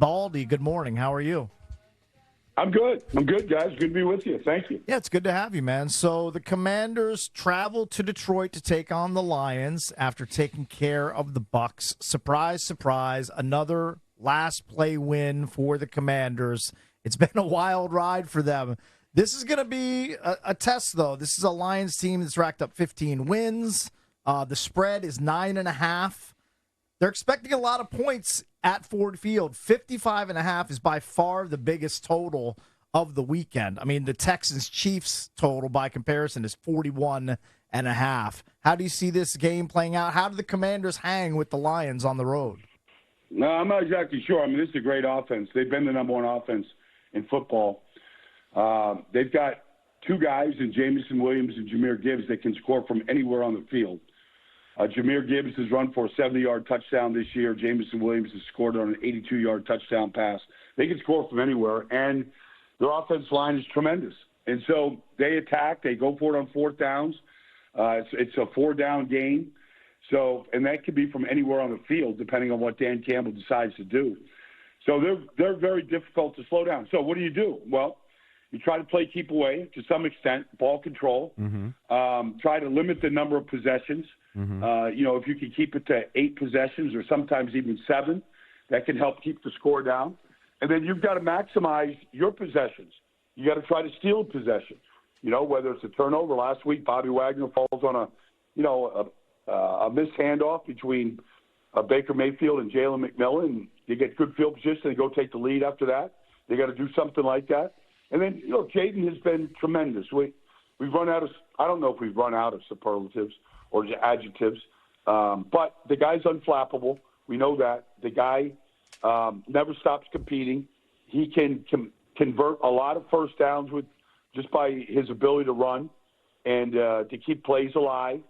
Baldy, good morning. How are you? I'm good. I'm good, guys. Good to be with you. Thank you. Yeah, it's good to have you, man. So the Commanders travel to Detroit to take on the Lions after taking care of the Bucks. Surprise, surprise, another last play win for the Commanders. It's been a wild ride for them. This is going to be a test, though. This is a Lions team that's racked up 15 wins. The spread is 9.5. They're expecting a lot of points at Ford Field. 55.5 is by far the biggest total of the weekend. I mean, the Texans-Chiefs total, by comparison, is 41.5. How do you see this game playing out? How do the Commanders hang with the Lions on the road? No, I'm not exactly sure. I mean, this is a great offense. They've been the number one offense in football. They've got two guys in Jamison Williams and Jahmyr Gibbs that can score from anywhere on the field. Jahmyr Gibbs has run for a 70-yard touchdown this year. Jamison Williams has scored on an 82-yard touchdown pass. They can score from anywhere, and their offensive line is tremendous. And so they attack. They go for it on fourth downs. It's a four-down game. So, and that could be from anywhere on the field, depending on what Dan Campbell decides to do. So they're very difficult to slow down. So what do? Well, you try to play keep away to some extent, ball control. Try to limit the number of possessions. If you can keep it to 8 possessions or sometimes even 7, that can help keep the score down. And then you've got to maximize your possessions. You got to try to steal possession. Whether it's a turnover. Last week, Bobby Wagner falls on a missed handoff between Baker Mayfield and Jalen McMillan. You get good field position and go take the lead after that. They got to do something like that. And then, Jaden has been tremendous. We've run out of – I don't know if we've run out of superlatives or adjectives, but the guy's unflappable. We know that. The guy never stops competing. He can convert a lot of first downs just by his ability to run and to keep plays alive.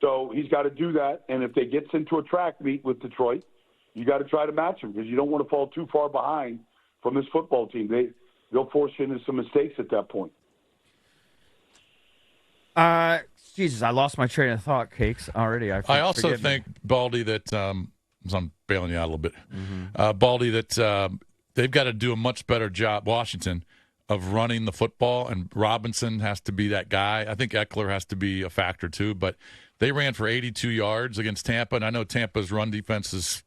So he's got to do that. And if they gets into a track meet with Detroit, you got to try to match him because you don't want to fall too far behind from this football team. They'll force you into some mistakes at that point. Jesus, I lost my train of thought, Cakes, already. I also think, Baldy, that I'm bailing you out a little bit. Baldy, that they've got to do a much better job, Washington, of running the football, and Robinson has to be that guy. I think Eckler has to be a factor too, but they ran for 82 yards against Tampa, and I know Tampa's run defense is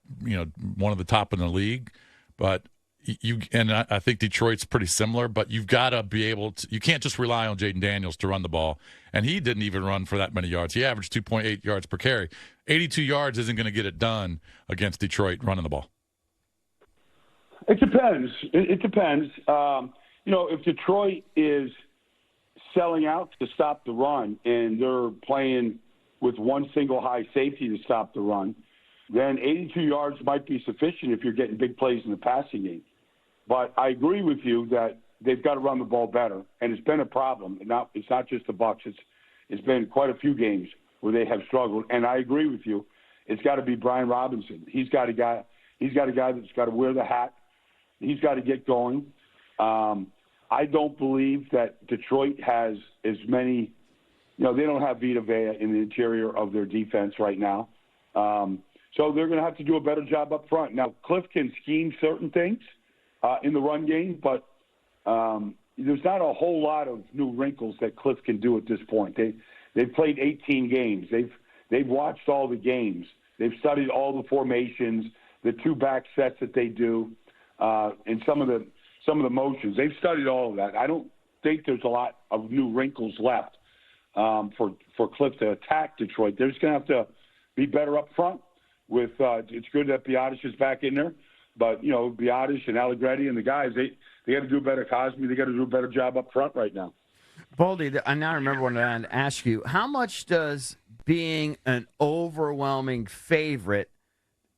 one of the top in the league, but I think Detroit's pretty similar, but you've got to be able to – you can't just rely on Jaden Daniels to run the ball, and he didn't even run for that many yards. He averaged 2.8 yards per carry. 82 yards isn't going to get it done against Detroit running the ball. It depends. It depends. If Detroit is selling out to stop the run and they're playing with one single high safety to stop the run, then 82 yards might be sufficient if you're getting big plays in the passing game. But I agree with you that they've got to run the ball better, and it's been a problem. It's not just the Bucs. It's been quite a few games where they have struggled, and I agree with you. It's got to be Brian Robinson. He's got a guy that's got to wear the hat. He's got to get going. I don't believe that Detroit has as many. They don't have Vita Vea in the interior of their defense right now. So they're going to have to do a better job up front. Now, Cliff can scheme certain things in the run game, but there's not a whole lot of new wrinkles that Cliff can do at this point. They've played 18 games. They've watched all the games. They've studied all the formations, the two-back sets that they do, and some of the motions. They've studied all of that. I don't think there's a lot of new wrinkles left for Cliff to attack Detroit. They're just going to have to be better up front. It's good that Biotis is back in there, but Biotis and Allegretti and the guys, they got to do better. Cosme, they got to do a better job up front right now. Baldy, I now remember what I wanted to ask you. How much does being an overwhelming favorite,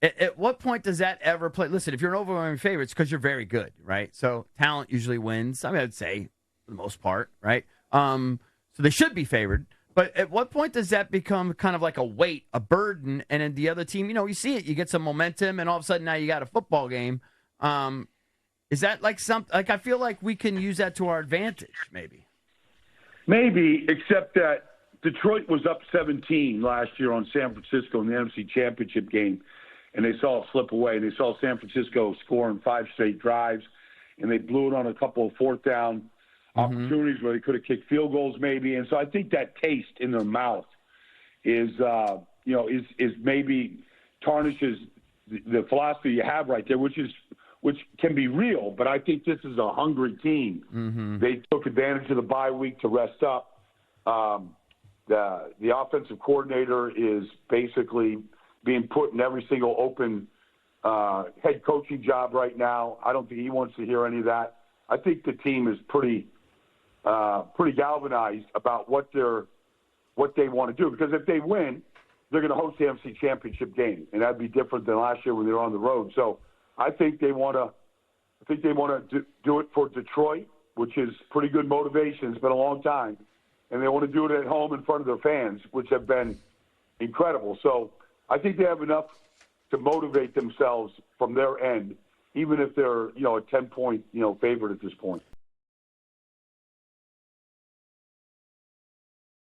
at what point does that ever play? Listen, if you're an overwhelming favorite, it's because you're very good, right? So talent usually wins. I mean, I'd say for the most part, right? So they should be favored. But at what point does that become kind of like a weight, a burden, and then the other team, you see it, you get some momentum, and all of a sudden now you got a football game. Is that like something, like I feel like we can use that to our advantage, maybe? Maybe, except that Detroit was up 17 last year on San Francisco in the NFC Championship game. and they saw it slip away. They saw San Francisco score in 5 straight drives, and they blew it on a couple of fourth down opportunities where they could have kicked field goals maybe. And so I think that taste in their mouth is maybe tarnishes the philosophy you have right there, which can be real. But I think this is a hungry team. They took advantage of the bye week to rest up. The offensive coordinator is basically being put in every single open head coaching job right now. I don't think he wants to hear any of that. I think the team is pretty galvanized about what they want to do, because if they win, they're going to host the NFC Championship game, and that'd be different than last year when they were on the road. So I think they want to do it for Detroit, which is pretty good motivation. It's been a long time, and they want to do it at home in front of their fans, which have been incredible. So I think they have enough to motivate themselves from their end, even if they're a 10-point favorite at this point.